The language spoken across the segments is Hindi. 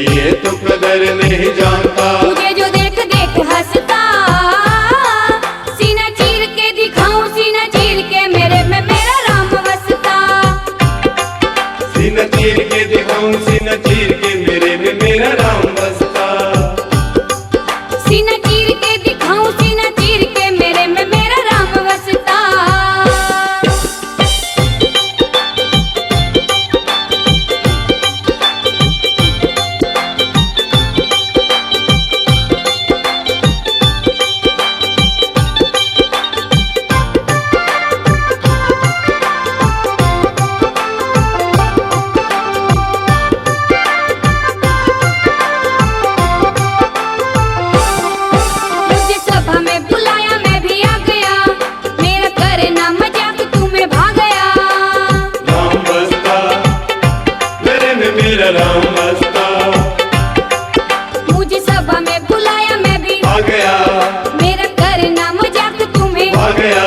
ये तो कदर नहीं जानता। मुझे जो देख देख हंसता, सीना चीर के दिखाऊं सीना चीर के मेरे में मेरा राम बसता। सीना चीर के दिखाऊं सीना चीर के मेरे में मेरा राम बसता। सीना चीर के दिखाऊं सीना चीर के मेरे में मेरा राम बसता। मुझे सभा में बुलाया मैं भी आ गया, मेरा करना मजाक तुम्हें भाग गया। राम बसता मेरे में मेरा राम बसता। मुझे सभा में बुलाया मैं भी आ गया मेरा करना मजाक तुम्हें आ गया।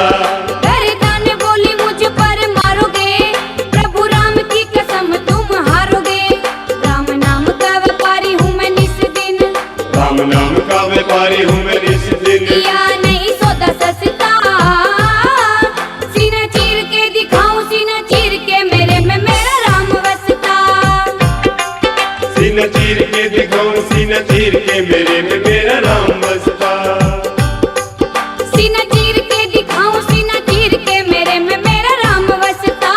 करदाने बोली मुझ पर मारोगे, प्रभु राम की कसम तुम हारोगे। राम नाम का व्यापारी हूँ मैं निस दिन, राम नाम का व्यापारी हूँ मैं इस दिन। किया नहीं सौदा सस्ता। सीना चीर के दिखाऊं सीना चीर के मेरे में मेरा राम बसता। सीना चीर के दिखाऊं सीना चीर के मेरे में मेरा राम बसता। सीना चीर के दिखाऊं सीना चीर के मेरे में मेरा राम बसता।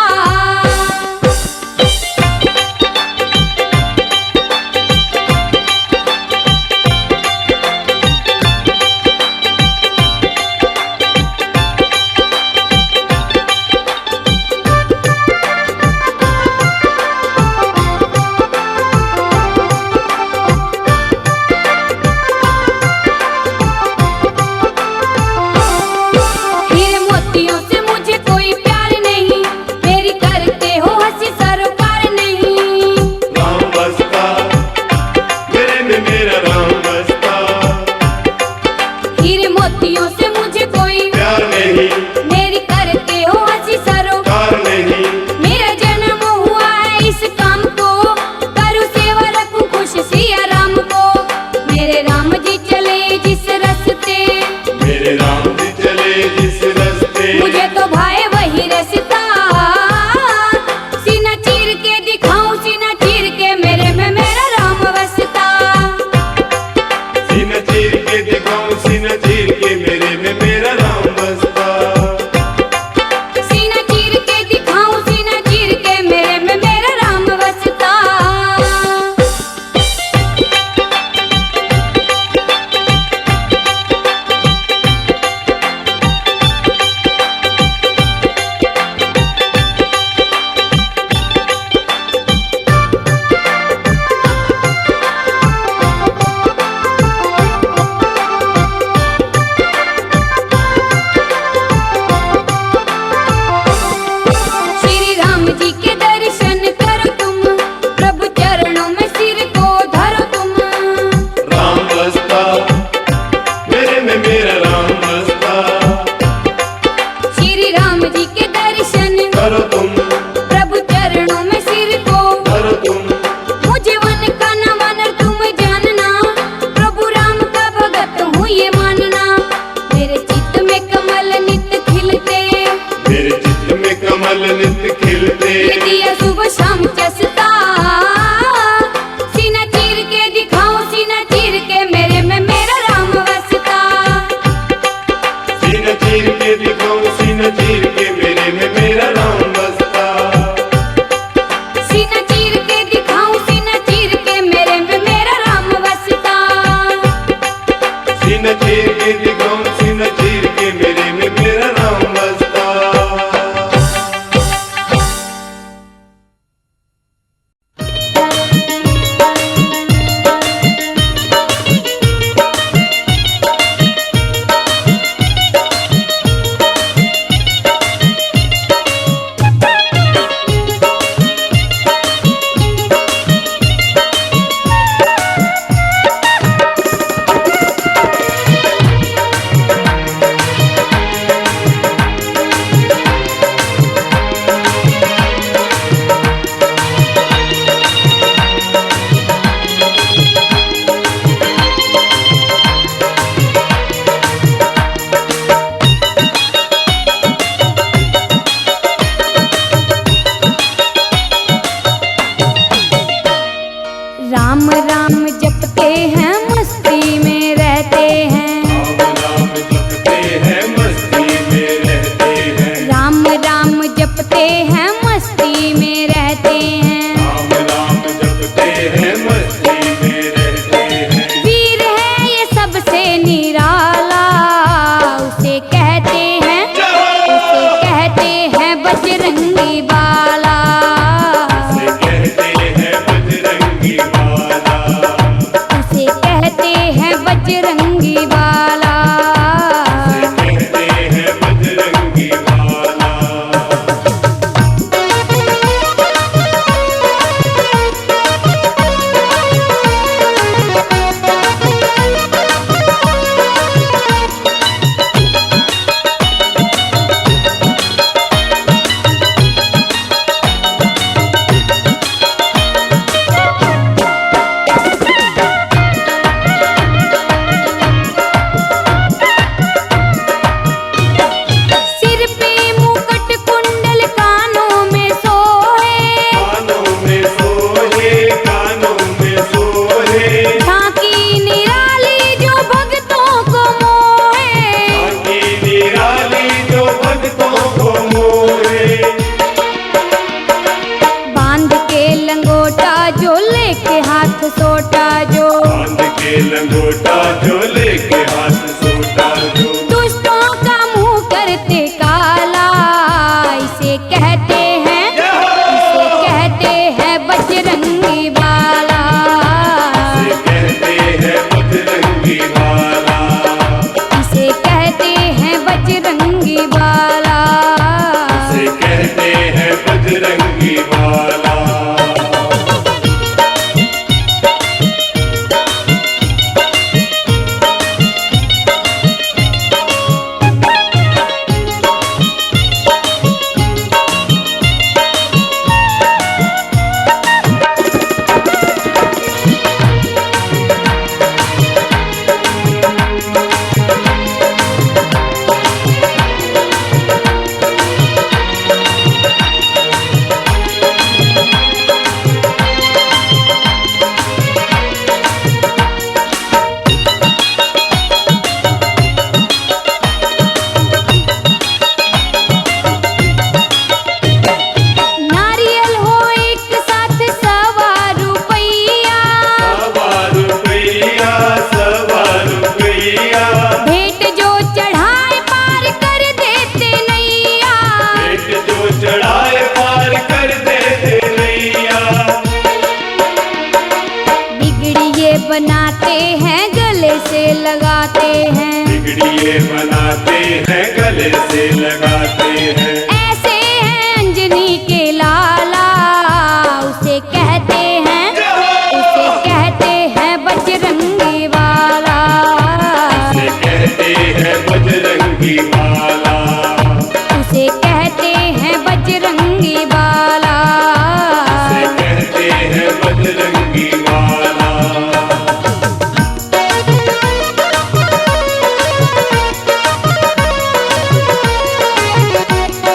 नाम जपते हैं मस्ती में रहते हैं। राम नाम जपते हैं मस्ती में रहते हैं। राम राम जपते हैं मस्ती में रहते हैं। राम नाम जपते हैं मस्ती में रहते हैं। वीर है ये सबसे निराला, उसे कहते हैं बजरंगी बाला। उसे कहते हैं बजरंगी बाला। उसे कहते हैं बजरंगी बाला। उसे कहते हैं बजरंगी बाला। सिर पे मुकुट कुंडल कानों में सोहे। कानों में सोहे, कानों में सोहे। झांकी निराली जो भक्तों को मोहे। झांकी निराली जो भक्तों को मोहे। बांध के लंगोटा जो लेके हाथ सोटा जो। बांध के लंगोटा जो लेके हाथ सोटा जो। दुष्टों का मुंह करते काला, इसे कहते हैं बजरंगी बाला। उसे कहते हैं बजरंगी बाला। इसे कहते हैं बजरंगी बाला। उसे कहते हैं बजरंगी बाला। नारियल हो एक साथ 100 रुपैया। 100 रुपैया, 100 रुपैया। भेंट जो चढ़ाए पार कर देते नैया। पेट जो चढ़ाए पार कर देते नैया। बिगड़िए बनाते हैं गले से लगाते हैं। बिगड़िए बनाते हैं गले से लगाते हैं। ऐसे हैं अंजनी के लाला, उसे कहते हैं बजरंगी वाला। उसे कहते हैं बजरंगी बाला। उसे कहते हैं बजरंगी बाला। उसे कहते हैं बजरंगी बाला। उसे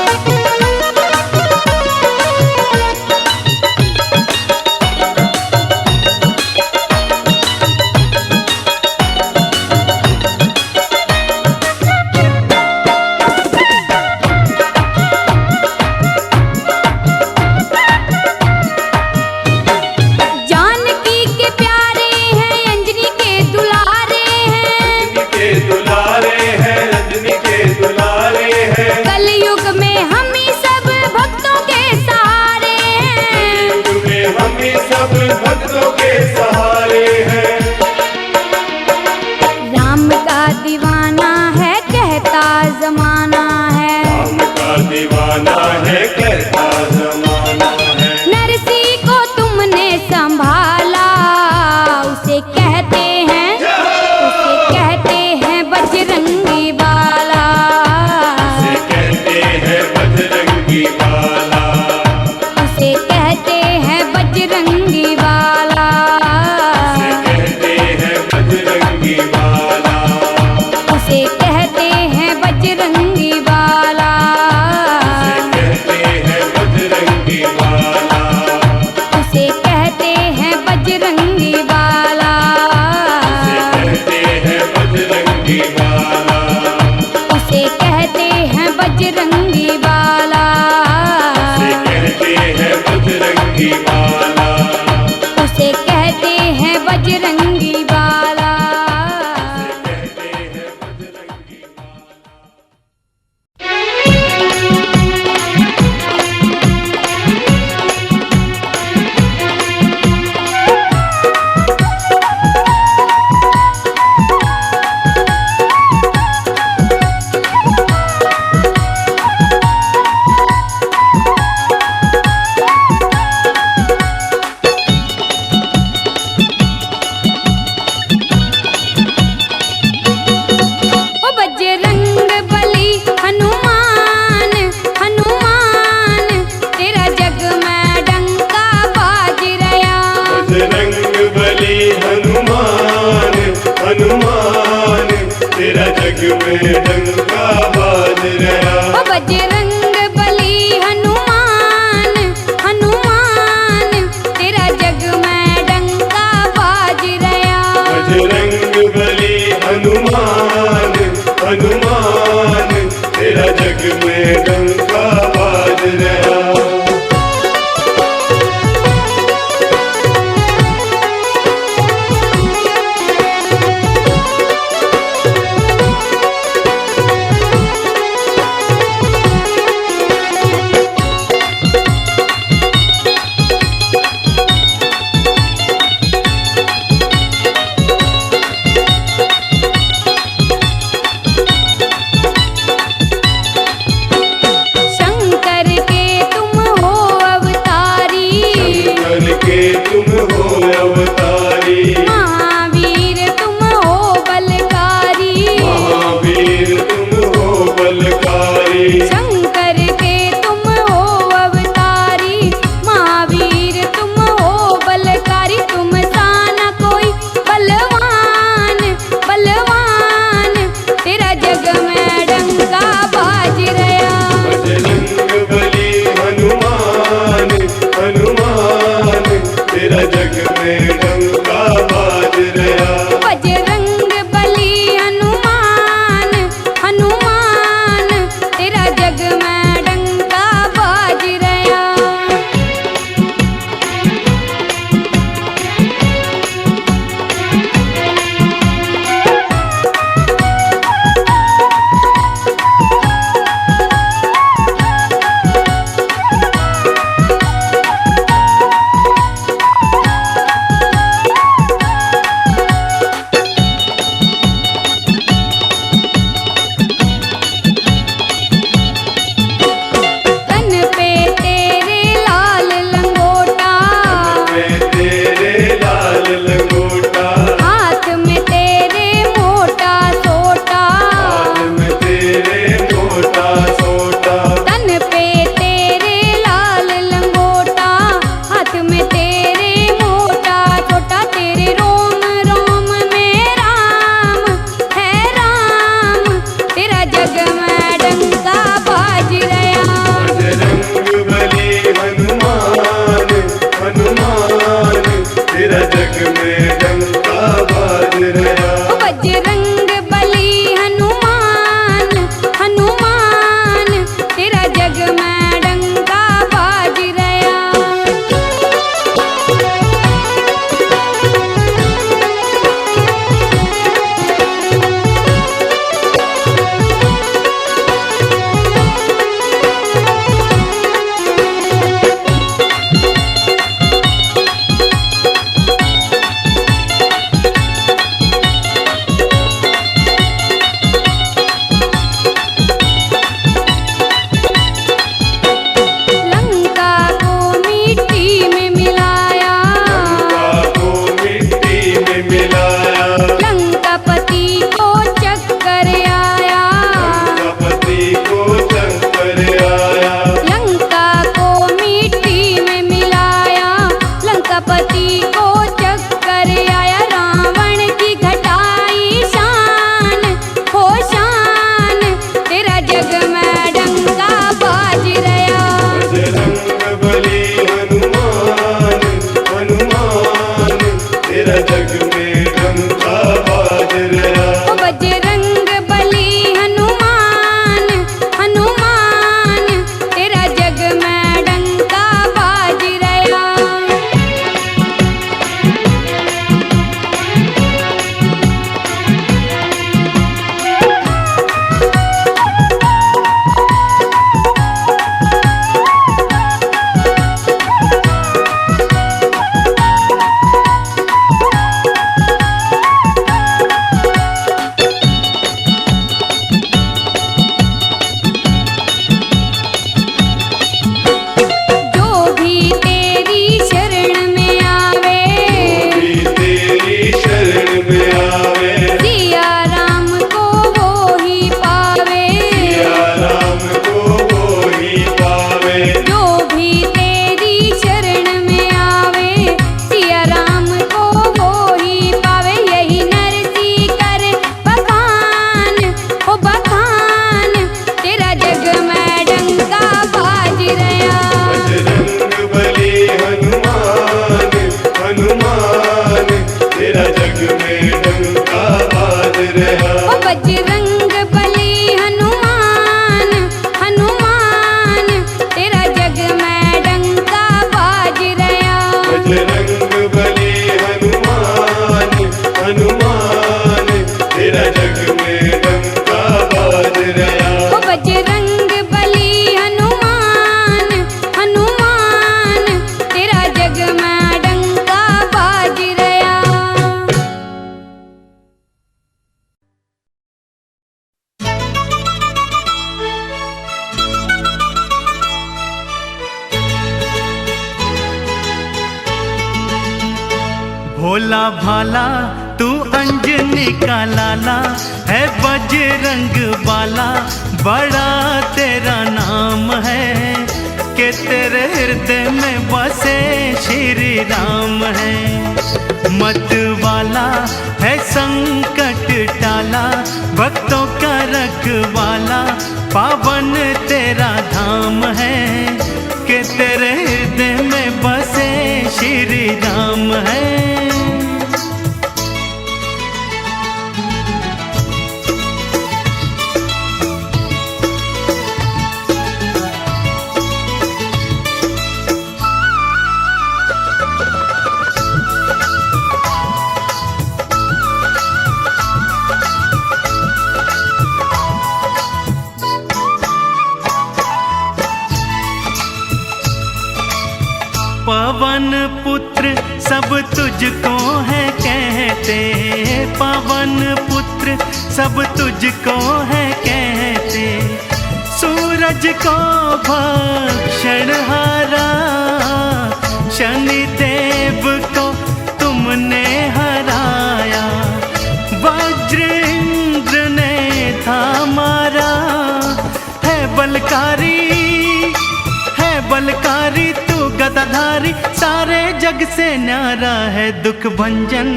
हैं बजरंगी वाला। कहते हैं बजरंगी वाला। ओ बजरंग बली हनुमान, हनुमान तेरा जग में डंका बाज रहा। बजरंग बली हनुमान, हनुमान तेरा जग में डंका बाज रहा। ओ बजरंग बली हनुमान, हनुमान तेरा जग में डंका बाज रहा। बजरंग बली हनुमान, हनुमान तेरा जग में डंका बाज रहा। शंकर के तुम हो अवतारी, शंकर के तुम हो अवतारी। महावीर तुम हो बलकारी। महावीर तुम हो बलकारी। शंकर के तुम हो अवतारी, महावीर तुम हो बलकारी। तुम सा न कोई बलवान, बलवान तेरा जग में डंका बाज रहा। बजरंग बली हनुमान, हनुमान तेरा जग में डंका बाज रहा। बजरंग बली हनुमान, हनुमान तेरा जग में डंका बाज रहा। तन पे तेरे लाल लंगोटा, मैं तेरे लाल लंगोटा। हाथ में तेरे मोटा सोटा। हाथ में तेरे मोटा सोटा। तन पे तेरे लाल लंगोटा, हाथ में तेरे मोटा छोटा। तेरे रोम रोम में राम है राम, तेरा जग में डंका बाज रहा। बजरंग बली हनुमान, हनुमान तेरा जग में डंका बाज रहा। ओ बजरंग बली हनुमान, हनुमान तेरा जग में डंका बाज रहा। रहा। ओ बजरंग बली हनुमान हनुमान तेरा जग में डंका बाज रहा। बजरंग बली हनुमान हनुमान तेरा जग में डंका बाज रहा। ओ बजरंग बली हनुमान हनुमान तेरा जग में डंका बाज रहा। भोला भाला तू अंजनी का लाला है, बजरंग बाला बड़ा तेरा नाम है, कि तेरे हृदय में बसे श्री राम है। मत वाला है संकट टाला, भक्तों का रखवाला पावन तेरा धाम है, कि तेरे हृदय में बसे श्री राम है। पवन पुत्र सब तुझको है कहते, पवन पुत्र सब तुझको है कहते, सूरज को भक्षण हारा शनि देव को तुमने हराया, वज्र इंद्र ने था मारा, है बलकारी तू गदाधारी, सारे जग से न्यारा है दुख भंजन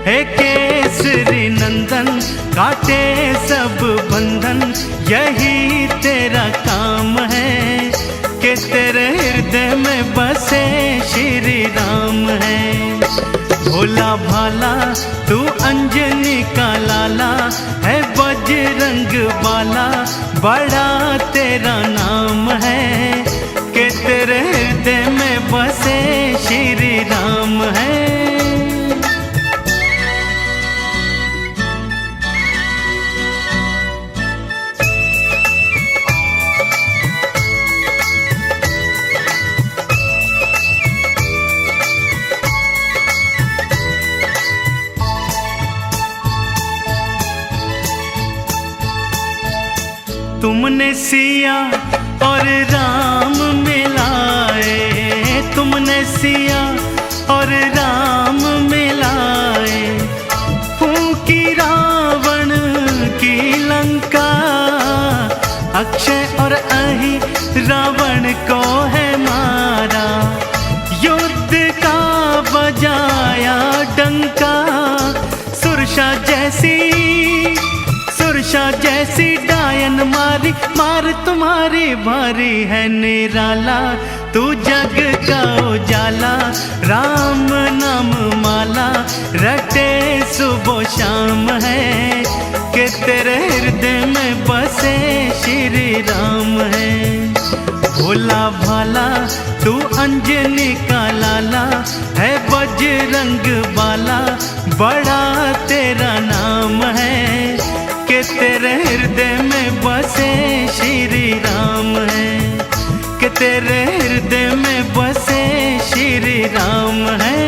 है केसरी नंदन, काटे सब बंधन यही तेरा काम है, कि तेरे हृदय में बसे श्री राम है। भोला भाला तू अंजनी का लाला है, बजरंग बाला बड़ा तेरा नाम है, कि तेरे हृदय में बसे श्री राम है। तुमने सिया और राम मिलाए, तुमने सिया और राम मिलाए, फूंकी रावण की लंका, अक्षय और अहि रावण को है मारा, युद्ध का बजाया डंका, सुरसा जैसी डायन मारी, मार तुम्हारी भारी है निराला, तू जग का उजाला, राम नाम माला रटे सुबह शाम है, कि तेरे हृदय में बसे श्री राम है। भोला भाला तू अंजनी का लाला है, बजरंग बाला बड़ा तेरा नाम है, कि तेरे हृदय में बसे श्री राम है, कि तेरे हृदय में बसे श्री राम है।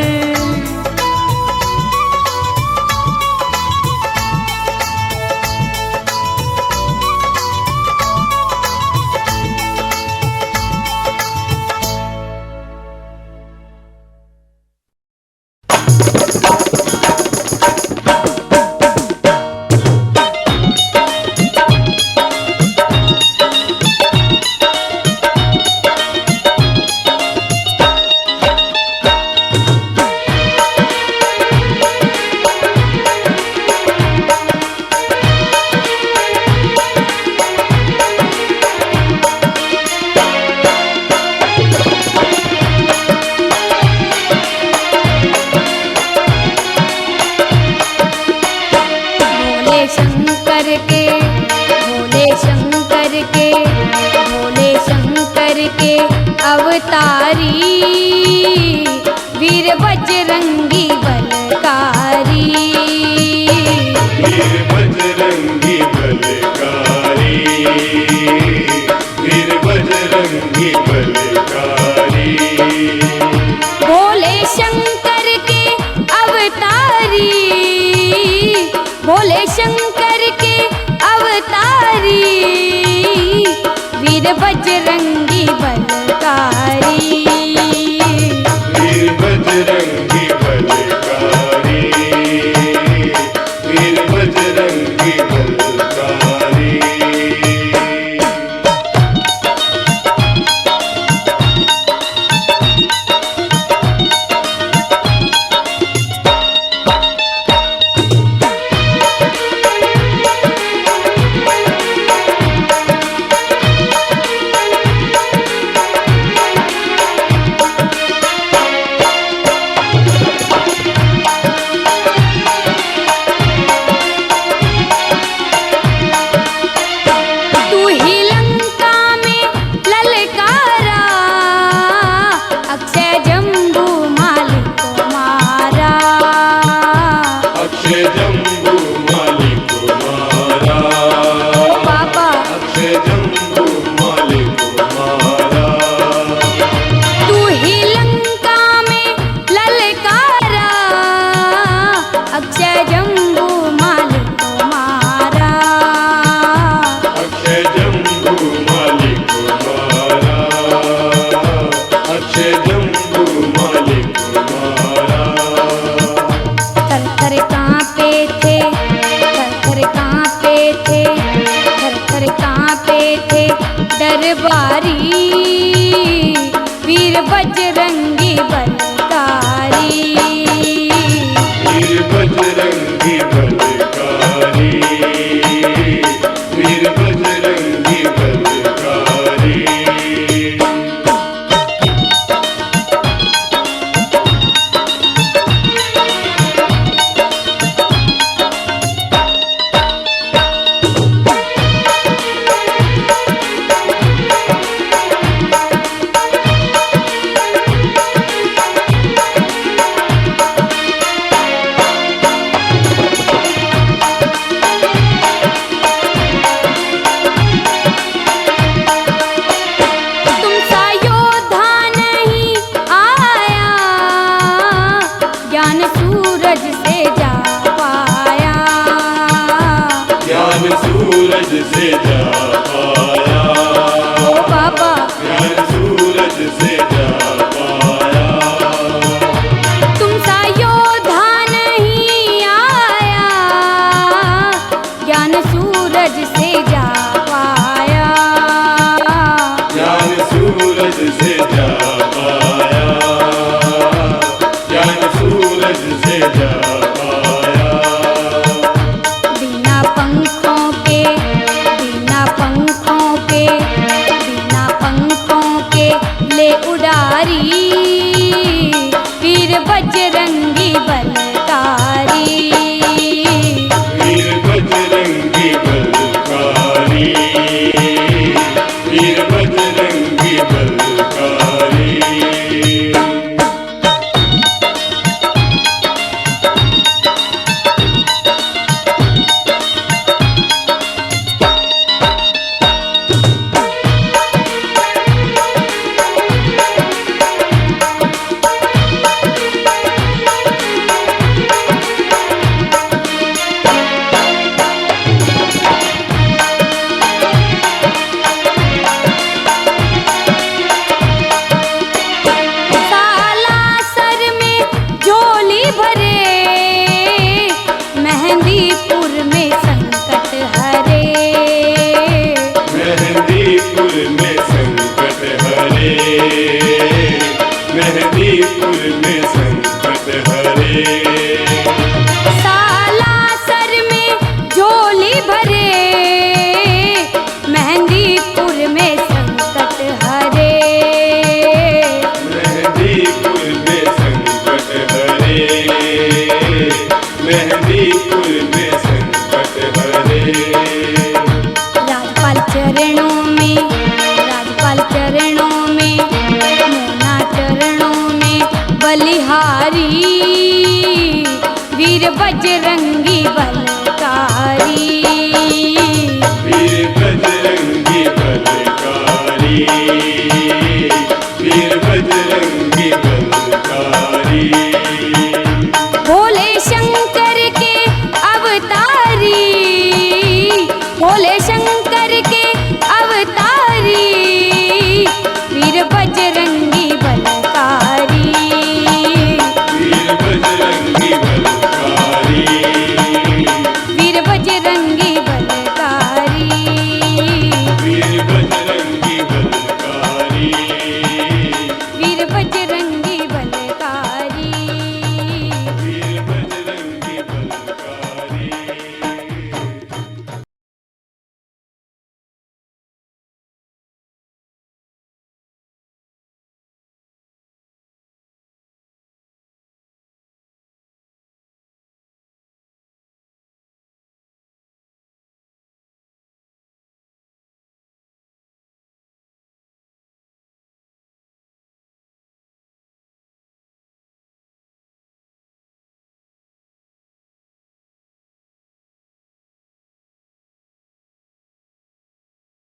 शंकर के अवतारी, वीर बजरंगी बलकारी। वीर बजरंगी बलकारी, वीर बजरंगी बलकारी। दरबारी, वीर बजरंगी बलकारी। वीर बजरंगी बलकारी, वीर बजरंगी बलकारी। सूरज से जा पाया, ओ बाबा ज्ञान सूरज से जा पाया। तुम सा योद्धा नहीं आया, ज्ञान सूरज से जा पाया। ज्ञान सूरज से जा पाया, ज्ञान सूरज से जा पाया। बिना पंखों के, बिना पंखों के, बिना पंखों के ले उड़ारी, वीर बजरंगी बलकारी। वीर बजरंगी बलकारी, वीर बजरंगी बलकारी। मेहंदीपुर में संकट हरे। सालासर में झोली भरे, मेहंदीपुर में संकट हरे। मेहंदीपुर में संकट हरे, मेहंदीपुर में संकट हरे। राजपाल चरणों में, राजपाल चरणों में, मोना चरणों में बलिहारी, वीर बजरंग